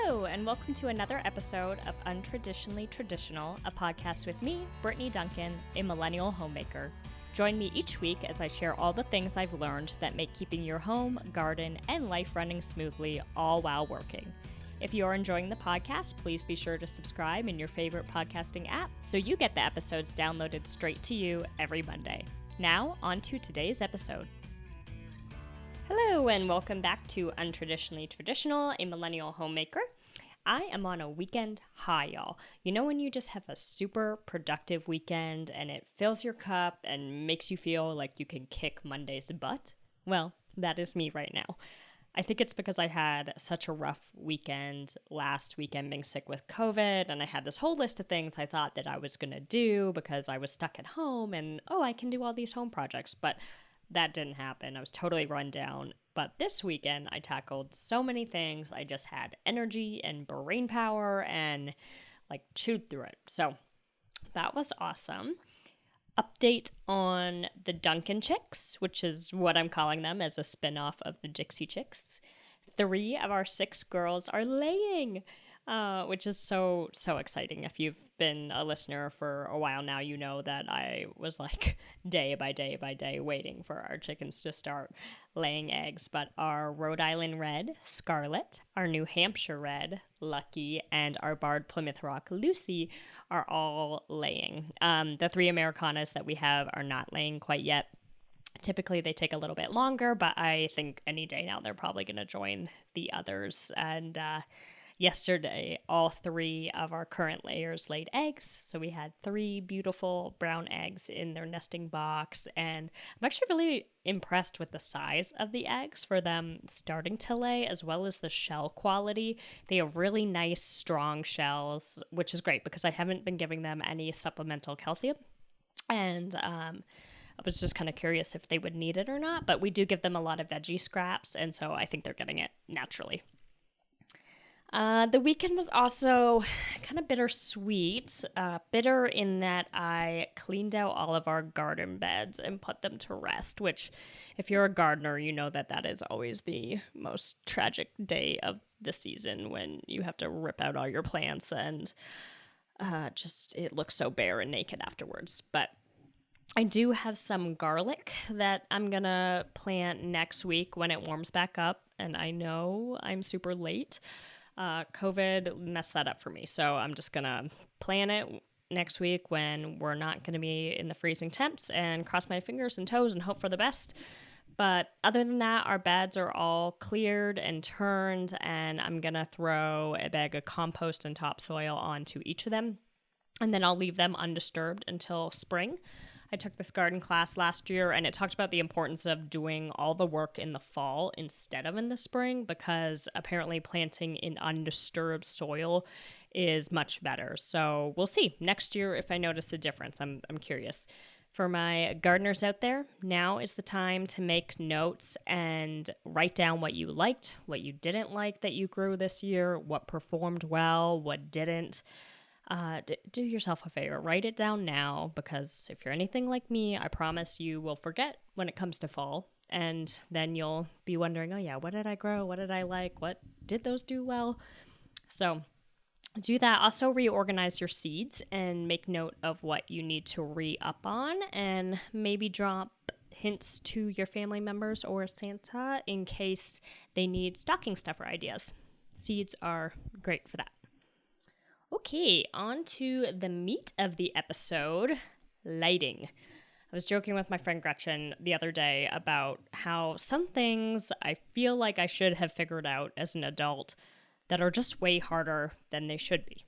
Hello, and welcome to another episode of Untraditionally Traditional, a podcast with me, Brittany Duncan, a Millennial Homemaker. Join me each week as I share all the things I've learned that make keeping your home, garden, and life running smoothly, all while working. If you are enjoying the podcast, please be sure to subscribe in your favorite podcasting app so you get the episodes downloaded straight to you every Monday. Now, on to today's episode. Hello, and welcome back to Untraditionally Traditional, a Millennial Homemaker. I am on a weekend high, y'all. You know when you just have a super productive weekend and it fills your cup and makes you feel like you can kick Monday's butt? Well, that is me right now. I think it's because I had such a rough weekend last weekend being sick with COVID, and I had this whole list of things I thought that I was going to do because I was stuck at home and, I can do all these home projects, but that didn't happen. I was totally run down. But this weekend, I tackled so many things. I just had energy and brain power and chewed through it. So that was awesome. Update on the Duncan Chicks, which is what I'm calling them as a spinoff of the Dixie Chicks. 3 of our 6 girls are laying, which is so exciting. If you've been a listener for a while now, you know that I was day by day waiting for our chickens to start laying eggs. But our Rhode Island Red, Scarlet, our New Hampshire Red, Lucky, and our Barred Plymouth Rock, Lucy, are all laying. The 3 Americanas that we have are not laying quite yet. Typically, they take a little bit longer, but I think any day now they're probably going to join the others. And yesterday, all 3 of our current layers laid eggs. So we had 3 beautiful brown eggs in their nesting box. And I'm actually really impressed with the size of the eggs for them starting to lay, as well as the shell quality. They have really nice, strong shells, which is great because I haven't been giving them any supplemental calcium. And I was just kind of curious if they would need it or not. But we do give them a lot of veggie scraps, and so I think they're getting it naturally. The weekend was also kind of bittersweet. Bitter in that I cleaned out all of our garden beds and put them to rest, which if you're a gardener, you know that is always the most tragic day of the season when you have to rip out all your plants and it looks so bare and naked afterwards. But I do have some garlic that I'm going to plant next week when it warms back up, and I know I'm super late. COVID messed that up for me, so I'm just gonna plan it next week when we're not gonna be in the freezing temps and cross my fingers and toes and hope for the best. But other than that, our beds are all cleared and turned, and I'm gonna throw a bag of compost and topsoil onto each of them, and then I'll leave them undisturbed until spring. I took this garden class last year, and it talked about the importance of doing all the work in the fall instead of in the spring, because apparently planting in undisturbed soil is much better. So we'll see next year if I notice a difference. I'm curious. For my gardeners out there, now is the time to make notes and write down what you liked, what you didn't like that you grew this year, what performed well, what didn't. Do yourself a favor, write it down now, because if you're anything like me, I promise you will forget when it comes to fall, and then you'll be wondering, oh yeah, what did I grow? What did I like? What did those do well? So do that. Also reorganize your seeds and make note of what you need to re-up on, and maybe drop hints to your family members or Santa in case they need stocking stuffer ideas. Seeds are great for that. Okay, on to the meat of the episode, lighting. I was joking with my friend Gretchen the other day about how some things I feel like I should have figured out as an adult that are just way harder than they should be.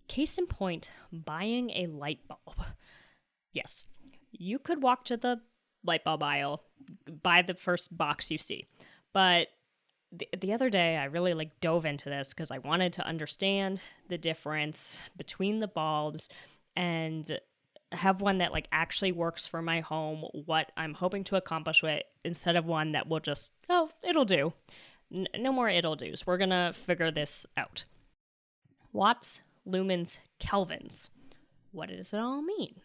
Case in point, buying a light bulb. Yes, you could walk to the light bulb aisle, buy the first box you see, but the other day, I really dove into this because I wanted to understand the difference between the bulbs and have one that actually works for my home, what I'm hoping to accomplish with it, instead of one that will just, it'll do. No more it'll do's. We're going to figure this out. Watts, lumens, Kelvins. What does it all mean?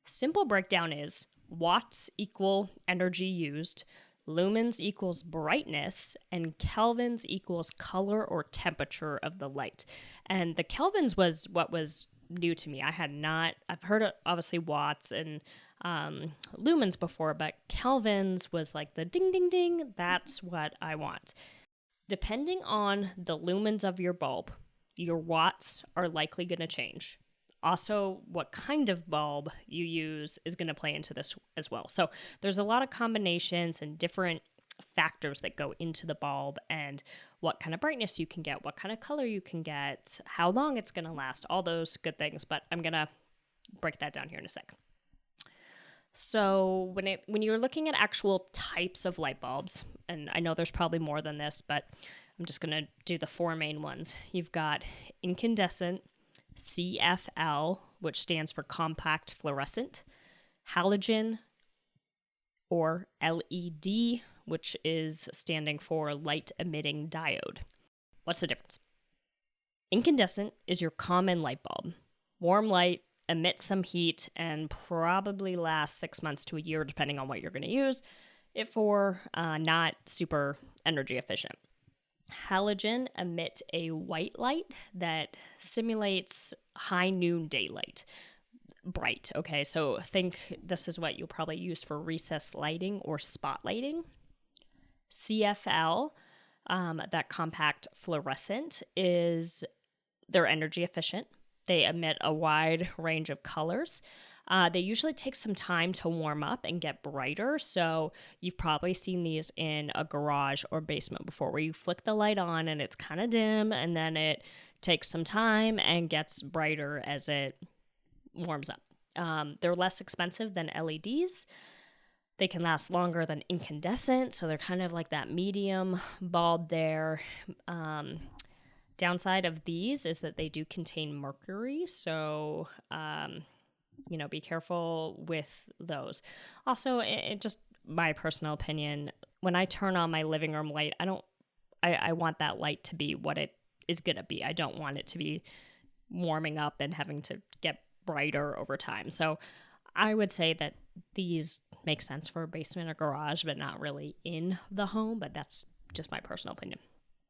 Simple breakdown is watts equal energy used, lumens equals brightness, and kelvins equals color or temperature of the light. And the kelvins was what was new to me. I've heard of, obviously, watts and lumens before, but kelvins was like the ding, ding, ding. That's what I want. Depending on the lumens of your bulb, your watts are likely going to change. Also, what kind of bulb you use is going to play into this as well. So there's a lot of combinations and different factors that go into the bulb and what kind of brightness you can get, what kind of color you can get, how long it's going to last, all those good things. But I'm going to break that down here in a sec. So when you're looking at actual types of light bulbs, and I know there's probably more than this, but I'm just going to do the four main ones. You've got incandescent, CFL, which stands for compact fluorescent, halogen, or LED, which is standing for light emitting diode. What's the difference? Incandescent is your common light bulb. Warm light, emits some heat, and probably lasts 6 months to a year, depending on what you're going to use it for, not super energy efficient. Halogen emit a white light that simulates high noon daylight. Bright, okay? So think this is what you'll probably use for recessed lighting or spot lighting. CFL, that compact fluorescent, they're energy efficient. They emit a wide range of colors. They usually take some time to warm up and get brighter, so you've probably seen these in a garage or basement before, where you flick the light on and it's kind of dim, and then it takes some time and gets brighter as it warms up. They're less expensive than LEDs. They can last longer than incandescent, so they're kind of like that medium bulb there. Downside of these is that they do contain mercury, so be careful with those. Also, it just my personal opinion, when I turn on my living room light, I want that light to be what it is going to be. I don't want it to be warming up and having to get brighter over time. So I would say that these make sense for a basement or garage, but not really in the home, but that's just my personal opinion.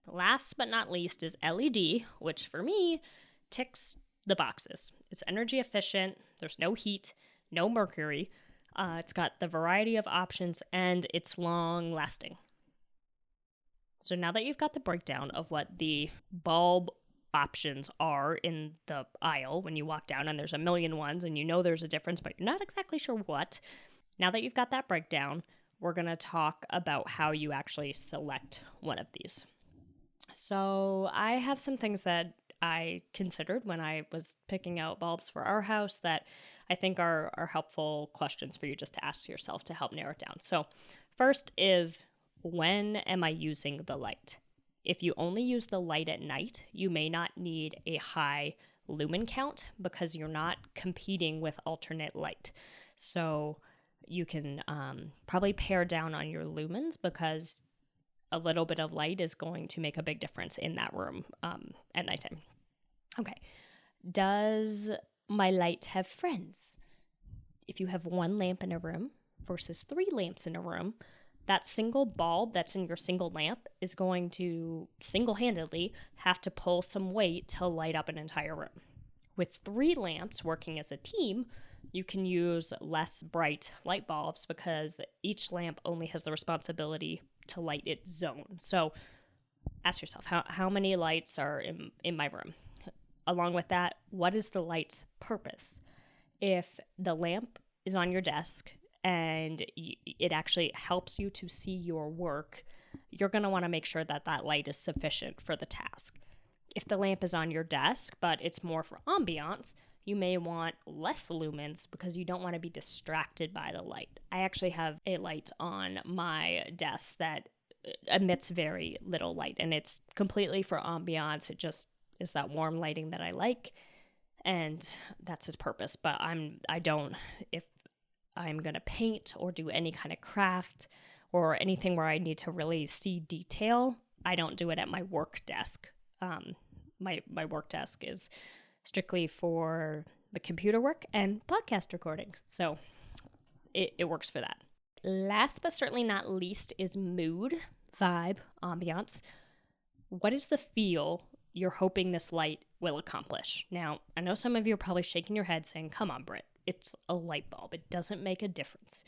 Last but not least is LED, which for me ticks the boxes. It's energy efficient, there's no heat, no mercury, it's got the variety of options, and it's long lasting. So now that you've got the breakdown of what the bulb options are in the aisle when you walk down, and there's a million ones and you know there's a difference, but you're not exactly sure what. Now that you've got that breakdown, we're going to talk about how you actually select one of these. So I have some things that I considered when I was picking out bulbs for our house that I think are helpful questions for you just to ask yourself to help narrow it down. So first is, when am I using the light? If you only use the light at night, you may not need a high lumen count because you're not competing with alternate light. So you can probably pare down on your lumens, because a little bit of light is going to make a big difference in that room at nighttime. Okay. Does my light have friends? If you have one lamp in a room versus 3 lamps in a room, that single bulb that's in your single lamp is going to single-handedly have to pull some weight to light up an entire room. With 3 lamps working as a team, you can use less bright light bulbs because each lamp only has the responsibility to light its zone. So ask yourself, how many lights are in my room? Along with that, what is the light's purpose? If the lamp is on your desk and it actually helps you to see your work, you're going to want to make sure that that light is sufficient for the task. If the lamp is on your desk, but it's more for ambiance, you may want less lumens because you don't want to be distracted by the light. I actually have a light on my desk that emits very little light, and it's completely for ambiance. It just is that warm lighting that I like, and that's its purpose. But if I'm going to paint or do any kind of craft or anything where I need to really see detail, I don't do it at my work desk. My work desk is strictly for the computer work and podcast recording. So it works for that. Last but certainly not least is mood, vibe, ambiance. What is the feel you're hoping this light will accomplish? Now, I know some of you are probably shaking your head saying, come on, Britt, it's a light bulb. It doesn't make a difference.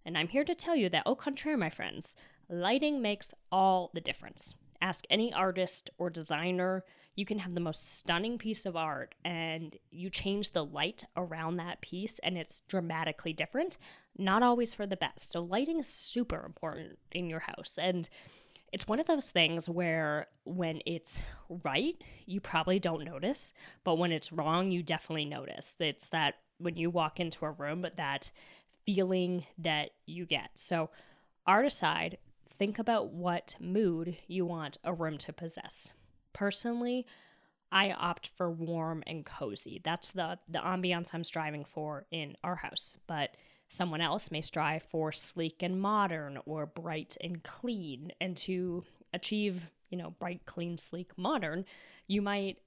And I'm here to tell you that, au contraire, my friends, lighting makes all the difference. Ask any artist or designer. You can have the most stunning piece of art and you change the light around that piece and it's dramatically different, not always for the best. So lighting is super important in your house. And it's one of those things where when it's right, you probably don't notice, but when it's wrong, you definitely notice. It's that when you walk into a room, that feeling that you get. So art aside, think about what mood you want a room to possess. Personally, I opt for warm and cozy. That's the ambiance I'm striving for in our house. But someone else may strive for sleek and modern or bright and clean. And to achieve, bright, clean, sleek, modern, you might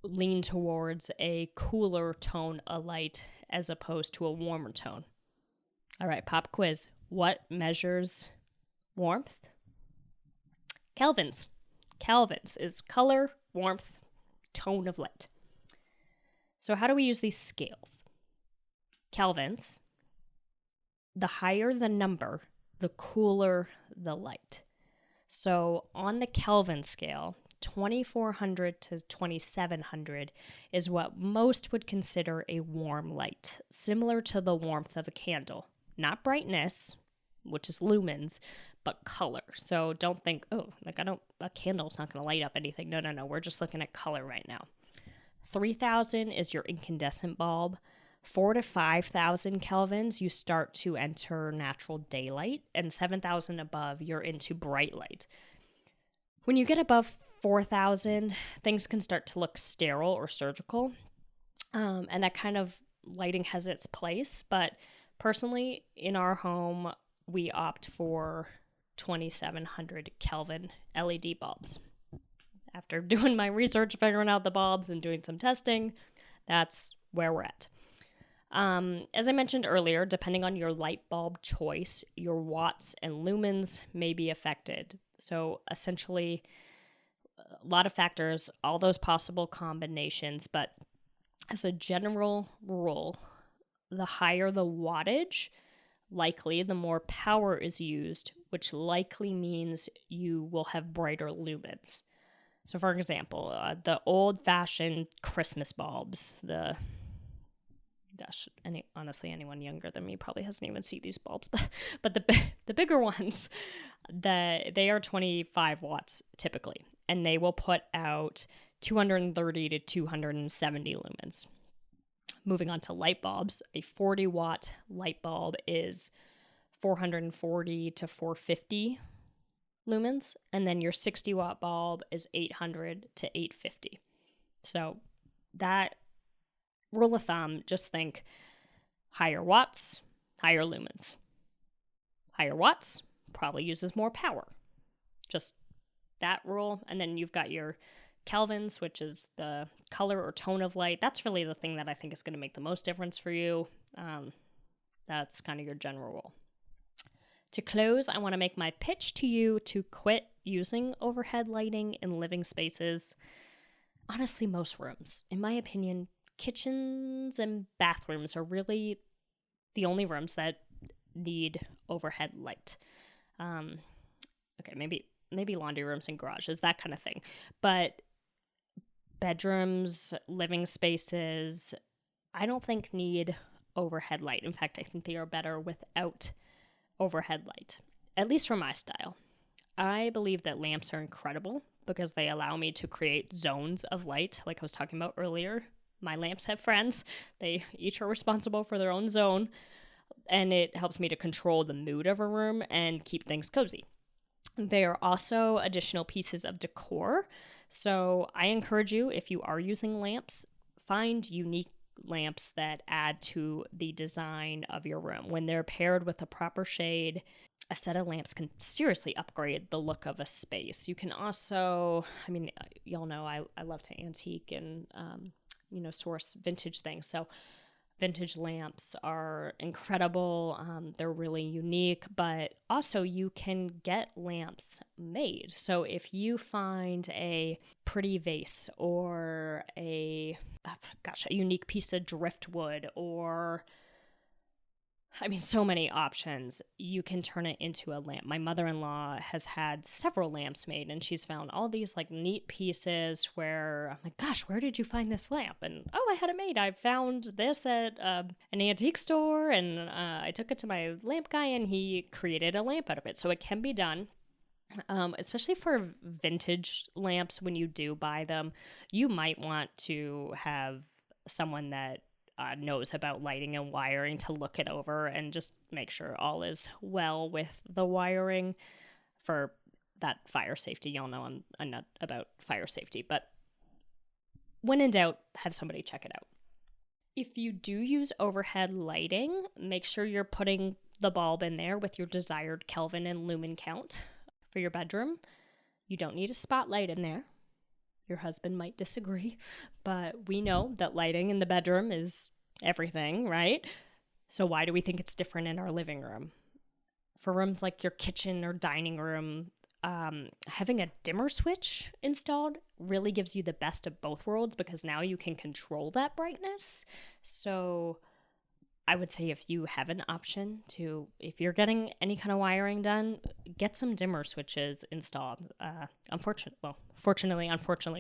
lean towards a cooler tone of light as opposed to a warmer tone. All right, pop quiz. What measures warmth? Kelvins. Kelvins is color, warmth, tone of light. So how do we use these scales? Kelvins, the higher the number, the cooler the light. So on the Kelvin scale, 2400 to 2700 is what most would consider a warm light, similar to the warmth of a candle. Not brightness, which is lumens, but color. So don't think, a candle's not going to light up anything. No. We're just looking at color right now. 3000 is your incandescent bulb. 4,000 to 5,000 kelvins, you start to enter natural daylight. And 7,000 above, you're into bright light. When you get above 4,000, things can start to look sterile or surgical. And that kind of lighting has its place. But personally, in our home, we opt for 2,700 Kelvin LED bulbs. After doing my research, figuring out the bulbs and doing some testing, that's where we're at. As I mentioned earlier, depending on your light bulb choice, your watts and lumens may be affected. So essentially, a lot of factors, all those possible combinations, but as a general rule, the higher the wattage, likely the more power is used, which likely means you will have brighter lumens. So for example, the old-fashioned Christmas bulbs, honestly, anyone younger than me probably hasn't even seen these bulbs, but the bigger ones, they are 25 watts typically, and they will put out 230 to 270 lumens. Moving on to light bulbs, a 40-watt light bulb is 440 to 450 lumens, and then your 60-watt bulb is 800 to 850. So that rule of thumb, just think higher watts, higher lumens. Higher watts probably uses more power. Just that rule. And then you've got your Kelvins, which is the color or tone of light. That's really the thing that I think is going to make the most difference for you. That's kind of your general rule. To close, I want to make my pitch to you to quit using overhead lighting in living spaces. Honestly, most rooms, in my opinion, kitchens and bathrooms are really the only rooms that need overhead light. Okay, maybe laundry rooms and garages, that kind of thing. But bedrooms, living spaces, I don't think need overhead light. In fact, I think they are better without overhead light, at least for my style. I believe that lamps are incredible because they allow me to create zones of light, like I was talking about earlier. My lamps have friends. They each are responsible for their own zone, and it helps me to control the mood of a room and keep things cozy. They are also additional pieces of decor. So I encourage you, if you are using lamps, find unique lamps that add to the design of your room. When they're paired with a proper shade, a set of lamps can seriously upgrade the look of a space. You can also, y'all know I love to antique and, source vintage things. So vintage lamps are incredible. They're really unique, but also you can get lamps made. So if you find a pretty vase or a unique piece of driftwood, or so many options. You can turn it into a lamp. My mother-in-law has had several lamps made, and she's found all these like neat pieces where I'm like, gosh, where did you find this lamp? And I had it made. I found this at an antique store, and I took it to my lamp guy, and he created a lamp out of it. So it can be done. Especially for vintage lamps, when you do buy them, you might want to have someone that knows about lighting and wiring to look it over and just make sure all is well with the wiring for that fire safety. Y'all know I'm not about fire safety, but when in doubt, have somebody check it out. If you do use overhead lighting, make sure you're putting the bulb in there with your desired Kelvin and lumen count for your bedroom. You don't need a spotlight in there. Your husband might disagree, but we know that lighting in the bedroom is everything, right? So why do we think it's different in our living room? For rooms like your kitchen or dining room, having a dimmer switch installed really gives you the best of both worlds, because now you can control that brightness. So I would say if you have an option to, if you're getting any kind of wiring done, get some dimmer switches installed. Unfortunately,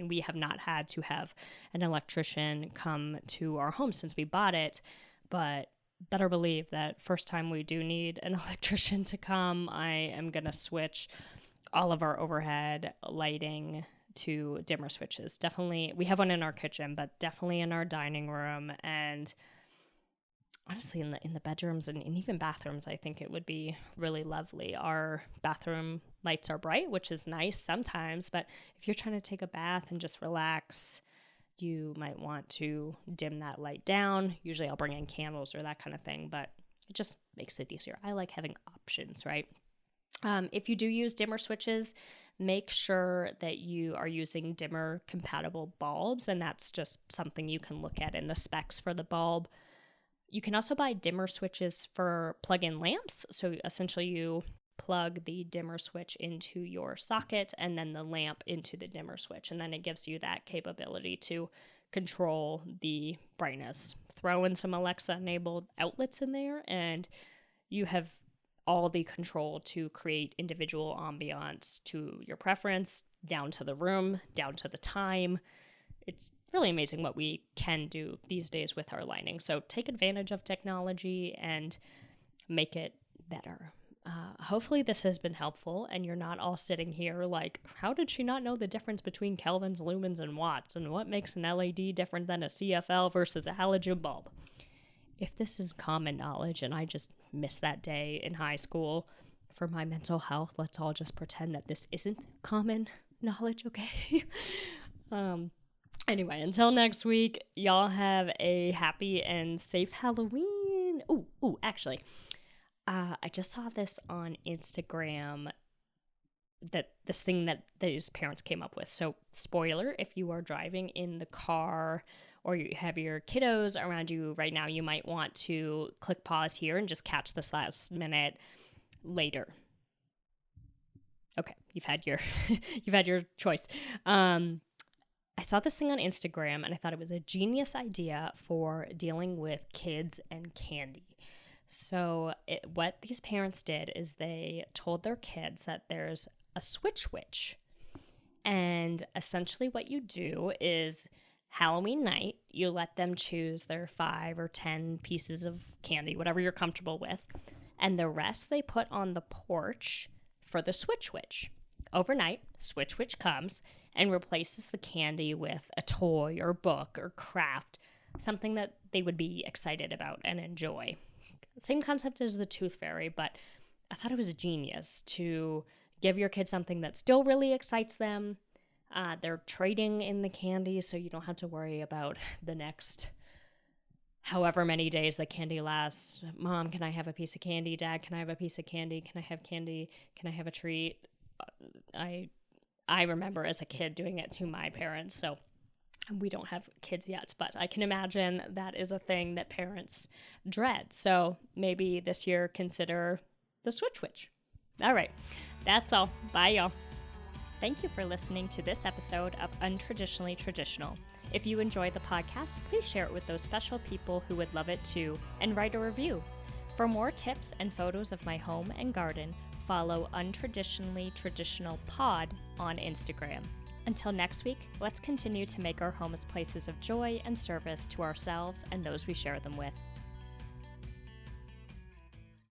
we have not had to have an electrician come to our home since we bought it, but better believe that first time we do need an electrician to come, I am going to switch all of our overhead lighting to dimmer switches. Definitely, we have one in our kitchen, but definitely in our dining room, and honestly, in the bedrooms and even bathrooms, I think it would be really lovely. Our bathroom lights are bright, which is nice sometimes, but if you're trying to take a bath and just relax, you might want to dim that light down. Usually I'll bring in candles or that kind of thing, but it just makes it easier. I like having options, right? If you do use dimmer switches, make sure that you are using dimmer compatible bulbs, and that's just something you can look at in the specs for the bulb. You can also buy dimmer switches for plug-in lamps. So essentially you plug the dimmer switch into your socket and then the lamp into the dimmer switch. And then it gives you that capability to control the brightness. Throw in some Alexa-enabled outlets in there, and you have all the control to create individual ambiance to your preference, down to the room, down to the time. It's really amazing what we can do these days with our lighting. So take advantage of technology and make it better. Hopefully this has been helpful, and you're not all sitting here like, how did she not know the difference between Kelvins, lumens, and watts, and what makes an LED different than a CFL versus a halogen bulb? If this is common knowledge and I just missed that day in high school for my mental health, let's all just pretend that this isn't common knowledge, okay? Anyway, until next week, y'all have a happy and safe Halloween. Actually, I just saw this on Instagram, that this thing that these parents came up with. So, spoiler, if you are driving in the car or you have your kiddos around you right now, you might want to click pause here and just catch this last minute later. Okay, you've had your choice. I saw this thing on Instagram, and I thought it was a genius idea for dealing with kids and candy. So what these parents did is they told their kids that there's a switch witch. And essentially what you do is Halloween night, you let them choose their 5 or 10 pieces of candy, whatever you're comfortable with, and the rest they put on the porch for the switch witch. Overnight, switch witch comes and replaces the candy with a toy or book or craft, something that they would be excited about and enjoy. Same concept as the tooth fairy, but I thought it was genius to give your kids something that still really excites them. They're trading in the candy, so you don't have to worry about the next however many days the candy lasts. Mom, can I have a piece of candy? Dad, can I have a piece of candy? Can I have candy? Can I have a treat? I remember as a kid doing it to my parents, so We don't have kids yet, but I can imagine that is a thing that parents dread. So maybe this year consider the switch. All right, that's all. Bye, y'all. Thank you for listening to this episode of Untraditionally Traditional. If you enjoy the podcast, please share it with those special people who would love it too, and write a review. For more tips and photos of my home and garden, follow Untraditionally Traditional Pod on Instagram. Until next week, let's continue to make our homes places of joy and service to ourselves and those we share them with.